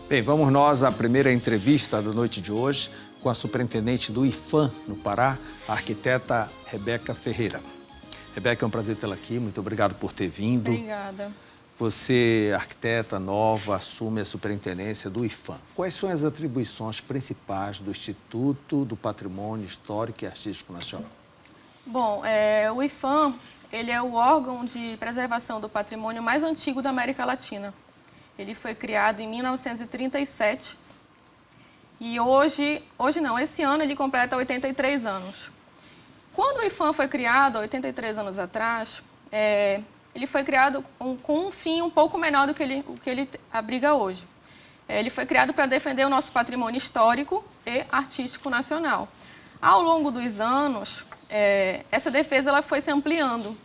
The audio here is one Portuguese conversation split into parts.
Bem, vamos nós à primeira entrevista da noite de hoje com a superintendente do IPHAN, no Pará, a arquiteta Rebeca Ferreira. Rebeca, é um prazer tê-la aqui, muito obrigado por ter vindo. Obrigada. Você, arquiteta nova, assume a superintendência do IPHAN. Quais são as atribuições principais do Instituto do Patrimônio Histórico e Artístico Nacional? Bom, o IPHAN, ele é o órgão de preservação do patrimônio mais antigo da América Latina. Ele foi criado em 1937 e esse ano ele completa 83 anos. Quando o IPHAN foi criado, há 83 anos atrás, ele foi criado com um fim um pouco menor do que ele abriga hoje. Ele foi criado para defender o nosso patrimônio histórico e artístico nacional. Ao longo dos anos, essa defesa ela foi se ampliando.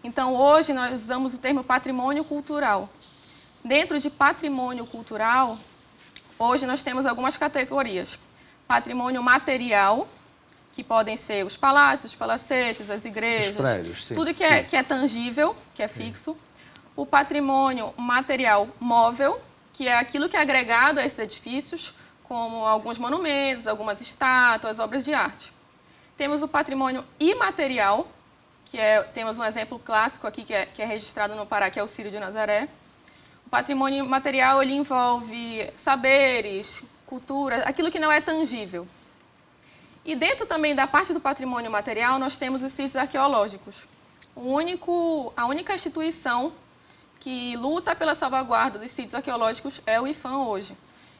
Então, hoje, nós usamos o termo patrimônio cultural. Dentro de patrimônio cultural, hoje nós temos algumas categorias. Patrimônio material, que podem ser os palácios, os palacetes, as igrejas, os prédios, sim, tudo que é tangível, que é fixo. O patrimônio material móvel, que é aquilo que é agregado a esses edifícios, como alguns monumentos, algumas estátuas, obras de arte. Temos o patrimônio imaterial, temos um exemplo clássico aqui que é registrado no Pará, que é o Círio de Nazaré. O patrimônio material ele envolve saberes, cultura, aquilo que não é tangível. E dentro também da parte do patrimônio material, nós temos os sítios arqueológicos. A única instituição que luta pela salvaguarda dos sítios arqueológicos é o IPHAN hoje.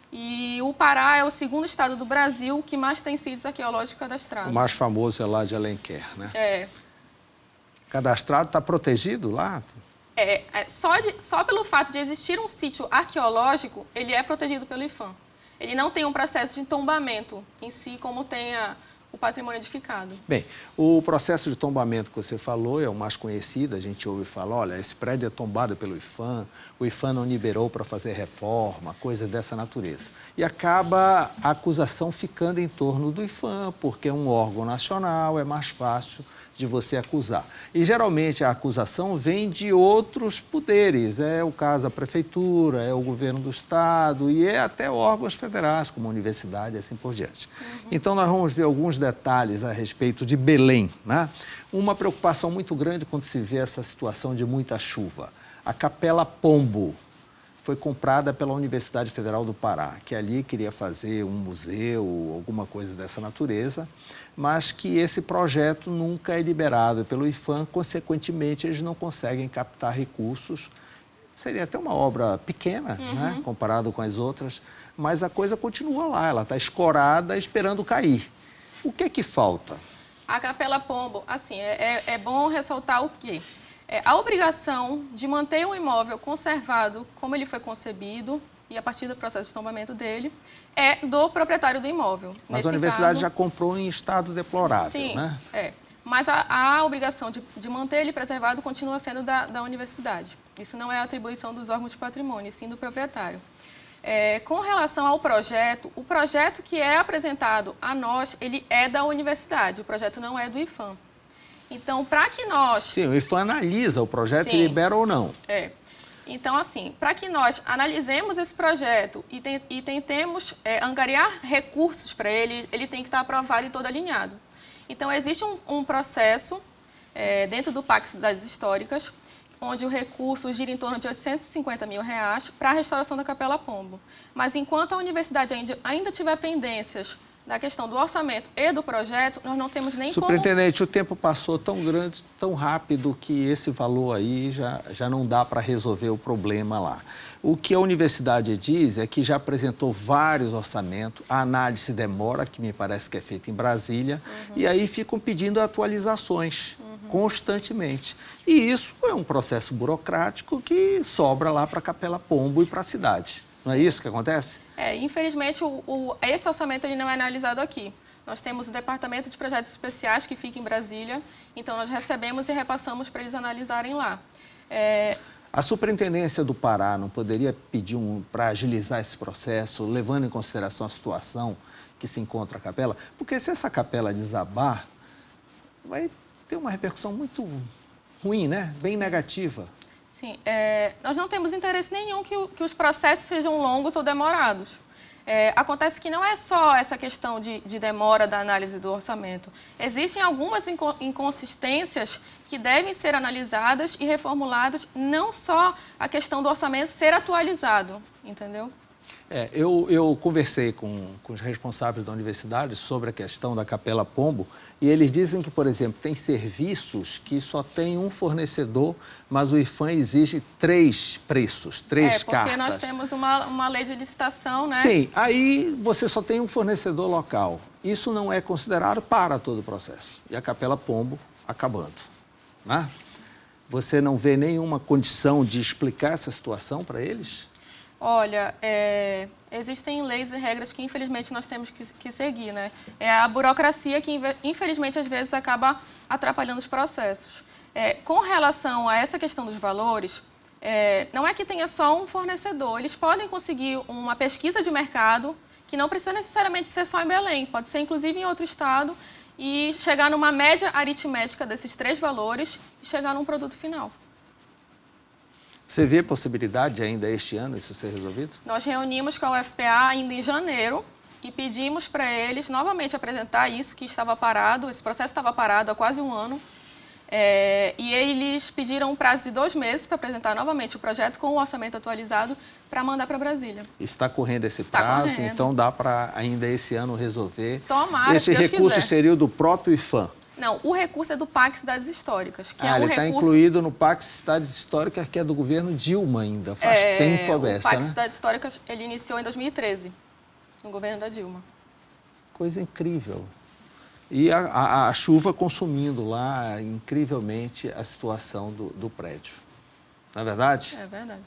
E o Pará é o segundo estado do Brasil que mais tem sítios arqueológicos cadastrados. O mais famoso é lá de Alenquer, né? Cadastrado, está protegido lá? Só pelo fato de existir um sítio arqueológico, ele é protegido pelo IPHAN. Ele não tem um processo de tombamento em si, como tem o patrimônio edificado. Bem, o processo de tombamento que você falou é o mais conhecido. A gente ouve falar, olha, esse prédio é tombado pelo IPHAN, o IPHAN não liberou para fazer reforma, coisa dessa natureza. E acaba a acusação ficando em torno do IPHAN, porque é um órgão nacional, é mais fácil de você acusar. E geralmente a acusação vem de outros poderes, é o caso da prefeitura, é o governo do estado e é até órgãos federais, como a universidade e assim por diante. Então nós vamos ver alguns detalhes a respeito de Belém, né? Uma preocupação muito grande quando se vê essa situação de muita chuva. A Capela Pombo foi comprada pela Universidade Federal do Pará, que ali queria fazer um museu, alguma coisa dessa natureza, mas que esse projeto nunca é liberado pelo IPHAN, consequentemente eles não conseguem captar recursos. Seria até uma obra pequena, né, comparado com as outras, mas a coisa continua lá, ela está escorada esperando cair. O que é que falta? A Capela Pombo, assim, é bom ressaltar o quê? A obrigação de manter um imóvel conservado como ele foi concebido e a partir do processo de tombamento dele é do proprietário do imóvel. Mas a universidade já comprou em estado deplorável, sim, né? Mas a obrigação de manter ele preservado continua sendo da universidade. Isso não é atribuição dos órgãos de patrimônio, e sim do proprietário. Com relação ao projeto, o projeto que é apresentado a nós, ele é da universidade, o projeto não é do IPHAN. Então, para que nós... Sim, o IPHAN analisa o projeto e libera ou não. Então, assim, para que nós analisemos esse projeto e tentemos angariar recursos para ele, ele tem que estar aprovado e todo alinhado. Então, existe um processo dentro do Pacto das Históricas, onde o recurso gira em torno de R$850 mil para a restauração da Capela Pombo. Mas, enquanto a universidade ainda tiver pendências da questão do orçamento e do projeto, nós não temos nem Superintendente, o tempo passou tão grande, tão rápido, que esse valor aí já não dá para resolver o problema lá. O que a universidade diz é que já apresentou vários orçamentos, a análise demora, que me parece que é feita em Brasília, e aí ficam pedindo atualizações constantemente. E isso é um processo burocrático que sobra lá para a Capela Pombo e para a cidade. Não é isso que acontece? Infelizmente, esse orçamento ele não é analisado aqui. Nós temos o Departamento de Projetos Especiais, que fica em Brasília, então nós recebemos e repassamos para eles analisarem lá. A Superintendência do Pará não poderia pedir para agilizar esse processo, levando em consideração a situação que se encontra a capela? Porque se essa capela desabar, vai ter uma repercussão muito ruim, né? Bem negativa. Sim, nós não temos interesse nenhum que os processos sejam longos ou demorados. Acontece que não é só essa questão de demora da análise do orçamento. Existem algumas inconsistências que devem ser analisadas e reformuladas, não só a questão do orçamento ser atualizado, entendeu? Eu conversei com os responsáveis da universidade sobre a questão da Capela Pombo e eles dizem que, por exemplo, tem serviços que só tem um fornecedor, mas o IPHAN exige 3 preços, 3 cartas. Porque nós temos uma lei de licitação, né? Sim, aí você só tem um fornecedor local. Isso não é considerado para todo o processo. E a Capela Pombo acabando, né? Você não vê nenhuma condição de explicar essa situação para eles? Olha, existem leis e regras que, infelizmente, nós temos que seguir, né? É a burocracia que, infelizmente, às vezes acaba atrapalhando os processos. Com relação a essa questão dos valores, não é que tenha só um fornecedor. Eles podem conseguir uma pesquisa de mercado, que não precisa necessariamente ser só em Belém, pode ser, inclusive, em outro estado, e chegar numa média aritmética desses 3 valores e chegar num produto final. Você vê possibilidade de ainda este ano isso ser resolvido? Nós reunimos com a UFPA ainda em janeiro e pedimos para eles novamente apresentar isso que estava parado, esse processo estava parado há quase um ano, e eles pediram um prazo de 2 meses para apresentar novamente o projeto com o orçamento atualizado para mandar para Brasília. Está correndo esse prazo, correndo. Então dá para ainda esse ano resolver. Tomara, esse se Deus recurso quiser. Seria o do próprio IPHAN? Não, o recurso é do PAC Cidades Históricas, que é um ele recurso... está incluído no PAC Cidades Históricas, que é do governo Dilma ainda, faz tempo a beça, O PAC né? Cidades Históricas, ele iniciou em 2013, no governo da Dilma. Coisa incrível. E a chuva consumindo lá, incrivelmente, a situação do prédio. Não é verdade? É verdade.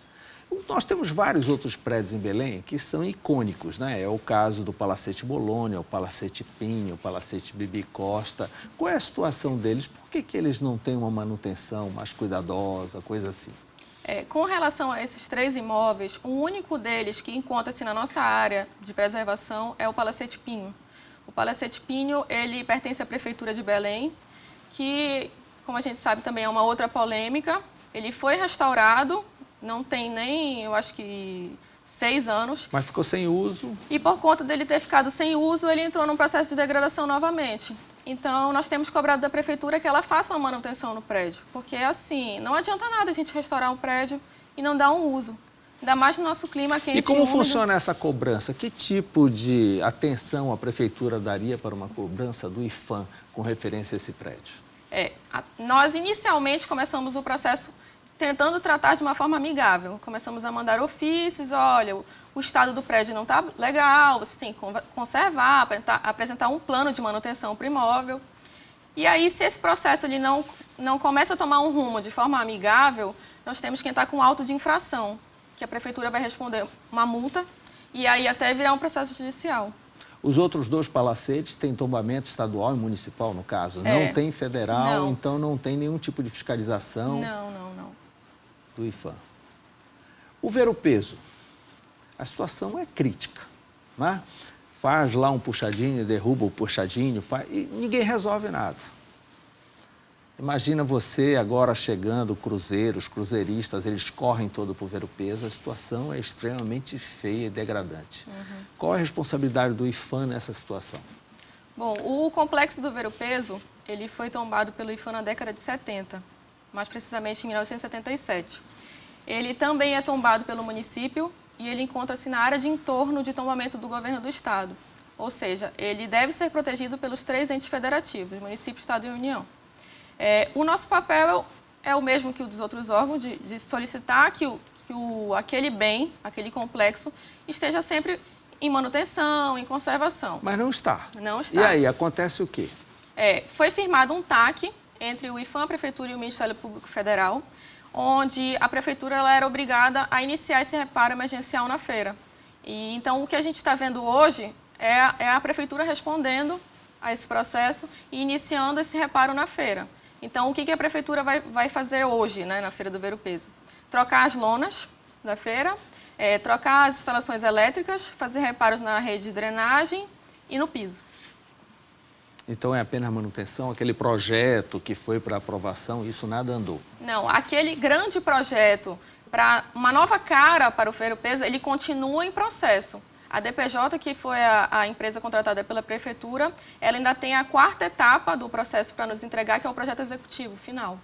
Nós temos vários outros prédios em Belém que são icônicos, né? É o caso do Palacete Bolônia, o Palacete Pinho, o Palacete Bibi Costa. Qual é a situação deles? Por que eles não têm uma manutenção mais cuidadosa, coisa assim? Com relação a esses 3 imóveis, o único deles que encontra-se na nossa área de preservação é o Palacete Pinho. O Palacete Pinho, ele pertence à Prefeitura de Belém, que, como a gente sabe, também é uma outra polêmica. Ele foi restaurado, não tem nem, eu acho que, 6 anos. Mas ficou sem uso. E por conta dele ter ficado sem uso, ele entrou num processo de degradação novamente. Então, nós temos cobrado da Prefeitura que ela faça uma manutenção no prédio. Porque, assim, não adianta nada a gente restaurar um prédio e não dar um uso. Ainda mais no nosso clima quente. E como úmido. funciona essa cobrança? Que tipo de atenção a Prefeitura daria para uma cobrança do IPHAN com referência a esse prédio? Nós, inicialmente, começamos o processo tentando tratar de uma forma amigável. Começamos a mandar ofícios, olha, o estado do prédio não está legal, você tem que conservar, apresentar um plano de manutenção para o imóvel. E aí, se esse processo ele não começa a tomar um rumo de forma amigável, nós temos que entrar com auto de infração, que a Prefeitura vai responder uma multa e aí até virar um processo judicial. Os outros 2 palacetes têm tombamento estadual e municipal, no caso. Não tem federal, não. Então não tem nenhum tipo de fiscalização. Não. Do IPHAN. O ver-o-peso. A situação é crítica, né? Faz lá um puxadinho, derruba o puxadinho, e ninguém resolve nada. Imagina você agora chegando, cruzeiros, cruzeiristas, eles correm todo para o ver-o-peso, a situação é extremamente feia e degradante. Qual a responsabilidade do IPHAN nessa situação? Bom, o complexo do ver-o-peso, ele foi tombado pelo IPHAN na década de 70, mais precisamente em 1977. Ele também é tombado pelo município e ele encontra-se na área de entorno de tombamento do governo do estado. Ou seja, ele deve ser protegido pelos 3 entes federativos, município, estado e União. O nosso papel é o mesmo que o dos outros órgãos, de solicitar que aquele bem, aquele complexo, esteja sempre em manutenção, em conservação. Mas não está. Não está. E aí, acontece o quê? Foi firmado um TAC entre o IPHAN, a Prefeitura e o Ministério Público Federal, onde a Prefeitura ela era obrigada a iniciar esse reparo emergencial na feira. E, então, o que a gente está vendo hoje é a Prefeitura respondendo a esse processo e iniciando esse reparo na feira. Então, o que a Prefeitura vai fazer hoje, né, na Feira do Ver-o-Peso? Trocar as lonas da feira, trocar as instalações elétricas, fazer reparos na rede de drenagem e no piso. Então é apenas manutenção, aquele projeto que foi para aprovação, isso nada andou? Não, aquele grande projeto para uma nova cara para o ferro-peso, ele continua em processo. A DPJ, que foi a empresa contratada pela Prefeitura, ela ainda tem a 4ª etapa do processo para nos entregar, que é o projeto executivo final.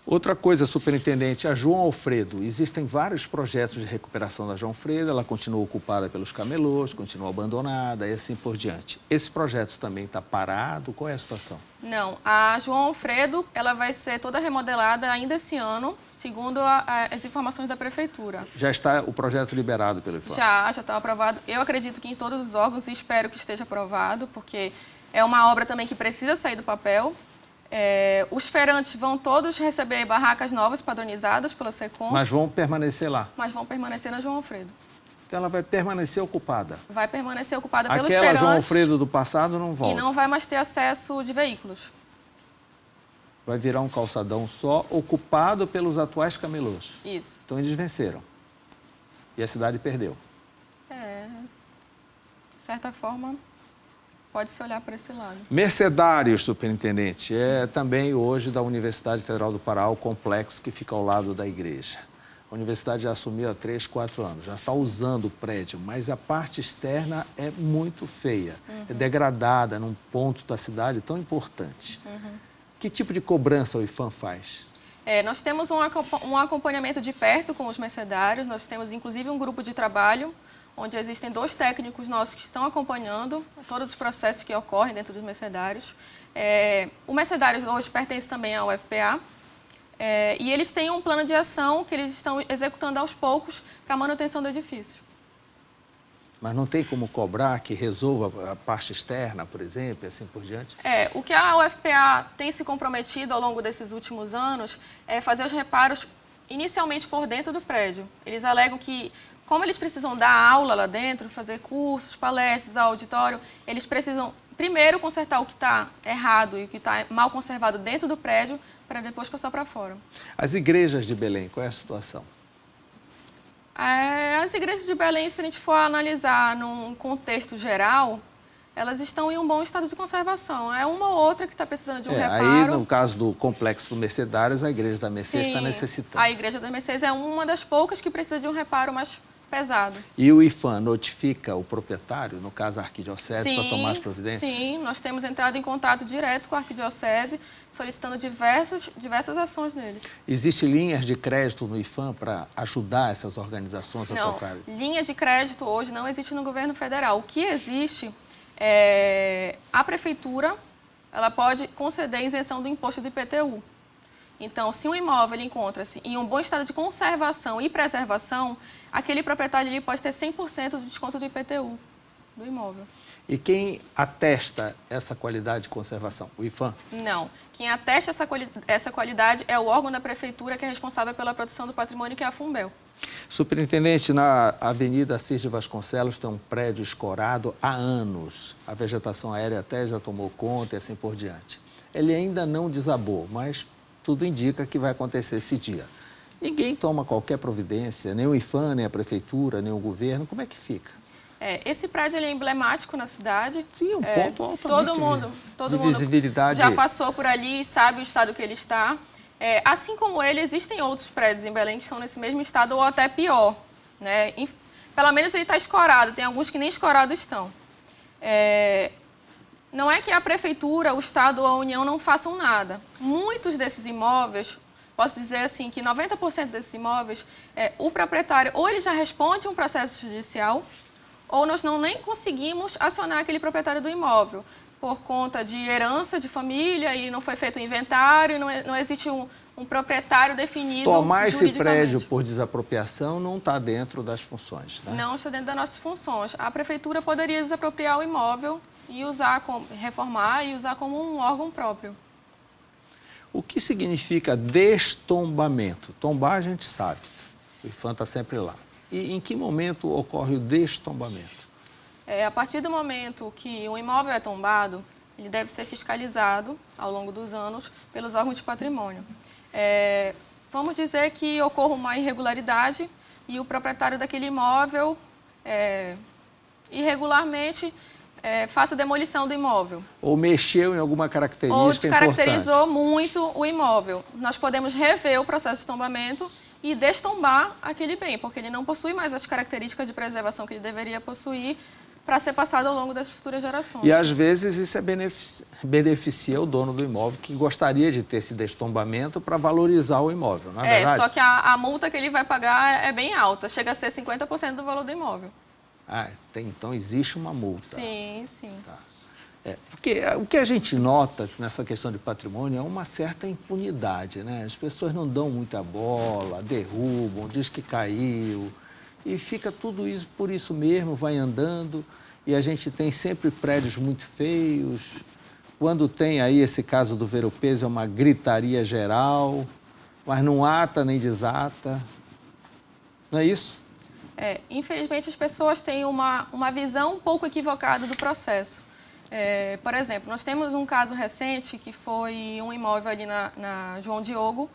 Outra coisa, superintendente, a João Alfredo. Existem vários projetos de recuperação da João Alfredo, ela continua ocupada pelos camelôs, continua abandonada e assim por diante. Esse projeto também está parado? Qual é a situação? Não, a João Alfredo ela vai ser toda remodelada ainda esse ano, segundo as informações da Prefeitura. Já está o projeto liberado pelo IFAM? Já está aprovado. Eu acredito que em todos os órgãos e espero que esteja aprovado, porque é uma obra também que precisa sair do papel. Os feirantes vão todos receber barracas novas padronizadas pela SECOM. Mas vão permanecer lá? Mas vão permanecer na João Alfredo. Então ela vai permanecer ocupada? Vai permanecer ocupada pelos feirantes. feirantes. Aquela João Alfredo do passado não volta? E não vai mais ter acesso de veículos. Vai virar um calçadão só, ocupado pelos atuais camelôs? Isso. Então eles venceram. E a cidade perdeu? De certa forma, pode-se olhar para esse lado. Mercedários, superintendente, é também hoje da Universidade Federal do Pará, o complexo que fica ao lado da igreja. A universidade já assumiu há 3, 4 anos, já está usando o prédio, mas a parte externa é muito feia, é degradada num ponto da cidade tão importante. Que tipo de cobrança o IFAM faz? Nós temos um acompanhamento de perto com os mercedários, nós temos inclusive um grupo de trabalho, onde existem 2 técnicos nossos que estão acompanhando todos os processos que ocorrem dentro dos mercedários. O mercedário hoje pertence também ao UFPA, e eles têm um plano de ação que eles estão executando aos poucos para a manutenção do edifício. Mas não tem como cobrar que resolva a parte externa, por exemplo, e assim por diante? O que a UFPA tem se comprometido ao longo desses últimos anos é fazer os reparos inicialmente por dentro do prédio. Eles alegam que, como eles precisam dar aula lá dentro, fazer cursos, palestras, auditório, eles precisam primeiro consertar o que está errado e o que está mal conservado dentro do prédio para depois passar para fora. As igrejas de Belém, qual é a situação? As igrejas de Belém, se a gente for analisar num contexto geral, elas estão em um bom estado de conservação. É uma ou outra que está precisando de um reparo. Aí, no caso do Complexo do Mercedários, a igreja da Mercês Sim, está necessitando. A igreja da Mercês é uma das poucas que precisa de um reparo mais pesado. E o IFAM notifica o proprietário, no caso a Arquidiocese, para tomar as providências? Sim, nós temos entrado em contato direto com a Arquidiocese, solicitando diversas ações neles. Existem linhas de crédito no IFAM para ajudar essas organizações a tocar? Não, linha de crédito hoje não existe no governo federal. O que existe a prefeitura, ela pode conceder isenção do imposto do IPTU. Então, se um imóvel encontra-se em um bom estado de conservação e preservação, aquele proprietário ele pode ter 100% do desconto do IPTU do imóvel. E quem atesta essa qualidade de conservação? O IFAM? Não. Quem atesta essa qualidade é o órgão da prefeitura que é responsável pela proteção do patrimônio, que é a Funbel. Superintendente, na Avenida Assis de Vasconcelos tem um prédio escorado há anos. A vegetação aérea até já tomou conta e assim por diante. Ele ainda não desabou, mas tudo indica que vai acontecer esse dia. Ninguém toma qualquer providência, nem o IFAM, nem a prefeitura, nem o governo. Como é que fica? Esse prédio ele é emblemático na cidade. Sim, um ponto altamente todo visibilidade. Já passou por ali e sabe o estado que ele está. Assim como ele, existem outros prédios em Belém que estão nesse mesmo estado ou até pior. Né? Pelo menos ele está escorado, tem alguns que nem escorados estão. Não é que a prefeitura, o estado ou a União não façam nada. Muitos desses imóveis, posso dizer assim, que 90% desses imóveis, o proprietário ou ele já responde um processo judicial, ou nós nem conseguimos acionar aquele proprietário do imóvel, por conta de herança de família e não foi feito o inventário, não existe um proprietário definido Tomar esse prédio por desapropriação não está dentro das funções, né? Não está dentro das nossas funções. A prefeitura poderia desapropriar o imóvel e reformar e usar como um órgão próprio. O que significa destombamento? Tombar a gente sabe, o IFAM está sempre lá. E em que momento ocorre o destombamento? A partir do momento que o imóvel é tombado, ele deve ser fiscalizado ao longo dos anos pelos órgãos de patrimônio. Vamos dizer que ocorra uma irregularidade e o proprietário daquele imóvel, irregularmente, faça demolição do imóvel. Ou mexeu em alguma característica Ou importante. descaracterizou muito o imóvel. Nós podemos rever o processo de tombamento e destombar aquele bem, porque ele não possui mais as características de preservação que ele deveria possuir para ser passado ao longo das futuras gerações. E às vezes isso beneficia o dono do imóvel que gostaria de ter esse destombamento para valorizar o imóvel, não é verdade? Só que a multa que ele vai pagar é bem alta, chega a ser 50% do valor do imóvel. Então existe uma multa. Sim, sim. Tá. Porque o que a gente nota nessa questão de patrimônio é uma certa impunidade, né? As pessoas não dão muita bola, derrubam, diz que caiu, e fica tudo isso por isso mesmo, vai andando, e a gente tem sempre prédios muito feios. Quando tem aí esse caso do Ver-o-Peso, é uma gritaria geral, mas não ata nem desata. Não é isso? Infelizmente, as pessoas têm uma visão um pouco equivocada do processo. Por exemplo, nós temos um caso recente que foi um imóvel ali na João Diogo,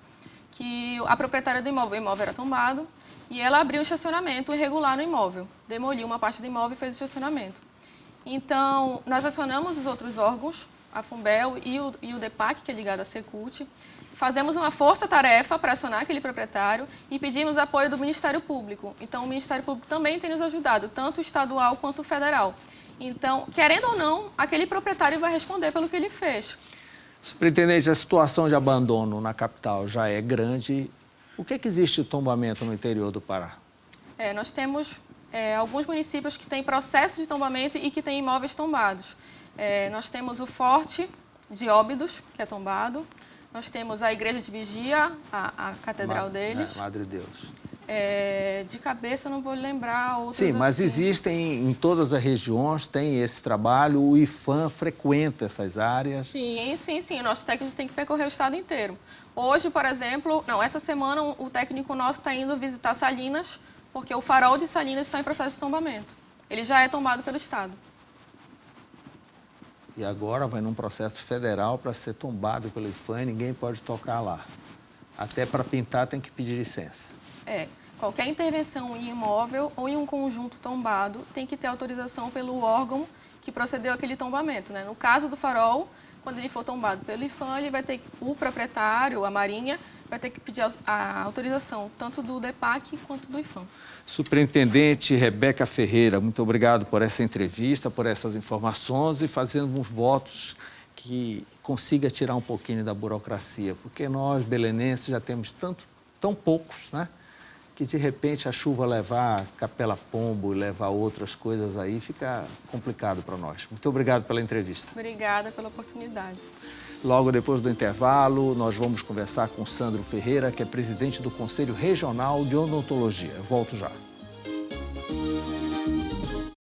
que a proprietária do imóvel, o imóvel era tombado, e ela abriu um estacionamento irregular no imóvel, demoliu uma parte do imóvel e fez o estacionamento. Então, nós acionamos os outros órgãos, a Funbel e o DEPAC, que é ligado à Secult, fazemos uma força-tarefa para acionar aquele proprietário e pedimos apoio do Ministério Público. Então, o Ministério Público também tem nos ajudado, tanto o estadual quanto o federal. Então, querendo ou não, aquele proprietário vai responder pelo que ele fez. Superintendente, a situação de abandono na capital já é grande. O que existe de tombamento no interior do Pará? Nós temos alguns municípios que têm processo de tombamento e que têm imóveis tombados. Nós temos o Forte de Óbidos, que é tombado. Nós temos a Igreja de Vigia, a catedral deles. Madre Deus. De cabeça eu não vou lembrar outros. Sim, mas assim. existem em todas as regiões, tem esse trabalho, o IPHAN frequenta essas áreas. Sim. Nosso técnico tem que percorrer o estado inteiro. Hoje, por exemplo, essa semana o técnico nosso está indo visitar Salinas, porque o farol de Salinas está em processo de tombamento. Ele já é tombado pelo estado. E agora vai num processo federal para ser tombado pelo IPHAN, ninguém pode tocar lá. Até para pintar tem que pedir licença. Qualquer intervenção em imóvel ou em um conjunto tombado tem que ter autorização pelo órgão que procedeu aquele tombamento, né? No caso do farol, quando ele for tombado pelo IPHAN, ele vai ter o proprietário, a Marinha, vai ter que pedir a autorização tanto do DEPAC quanto do IPHAN. Superintendente Rebeca Ferreira, muito obrigado por essa entrevista, por essas informações e fazendo uns votos que consiga tirar um pouquinho da burocracia, porque nós, belenenses, já temos tão poucos, né? Que de repente a chuva levar Capela Pombo e levar outras coisas aí, fica complicado para nós. Muito obrigado pela entrevista. Obrigada pela oportunidade. Logo depois do intervalo, nós vamos conversar com Sandro Ferreira, que é presidente do Conselho Regional de Odontologia. Eu volto já.